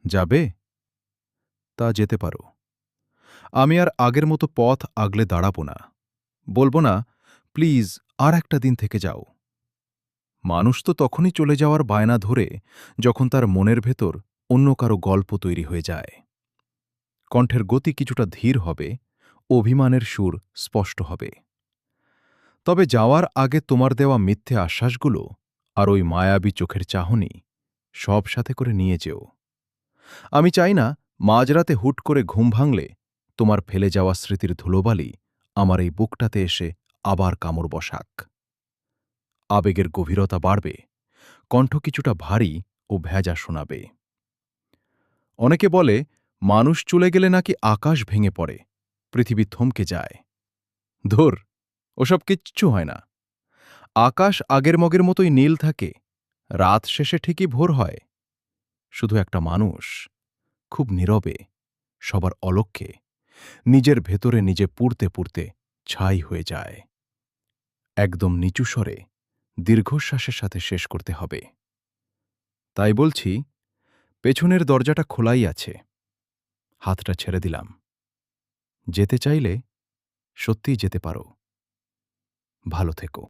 যাবে? তা যেতে পারো। আমি আর আগের মতো পথ আগলে দাঁড়াব না। বলব না, প্লিজ আর একটা দিন থেকে যাও। মানুষ তো তখনই চলে যাওয়ার বায়না ধরে যখন তার মনের ভেতর অন্য কারো গল্প তৈরি হয়ে যায়। কণ্ঠের গতি কিছুটা ধীর হবে, অভিমানের সুর স্পষ্ট হবে। তবে যাওয়ার আগে তোমার দেওয়া মিথ্যে আশ্বাসগুলো আর ওই মায়াবী চোখের চাহনি সব সাথে করে নিয়ে যেও। আমি চাই না মাঝরাতে হুট করে ঘুম ভাঙলে তোমার ফেলে যাওয়া স্মৃতির ধুলোবালি আমার এই বুকটাতে এসে আবার কামড় বসাক। আবেগের গভীরতা বাড়বে, কণ্ঠ কিছুটা ভারী ও ভেজা শোনাবে। অনেকে বলে মানুষ চলে গেলে নাকি আকাশ ভেঙে পড়ে, পৃথিবী থমকে যায়। ধুর, ওসব কিচ্ছু হয় না। আকাশ আগের মগের মতোই নীল থাকে, রাত শেষে ঠিকই ভোর হয়। শুধু একটা মানুষ খুব নীরবে, সবার অলক্ষ্যে, নিজের ভেতরে নিজে পুড়তে পুড়তে ছাই হয়ে যায়। একদম নিচু স্বরে দীর্ঘশ্বাসের সাথে শেষ করতে হবে। তাই বলছি, পেছনের দরজাটা খোলাই আছে, হাতটা ছেড়ে দিলাম। যেতে চাইলে সত্যিই যেতে পারো। ভালো থেকো।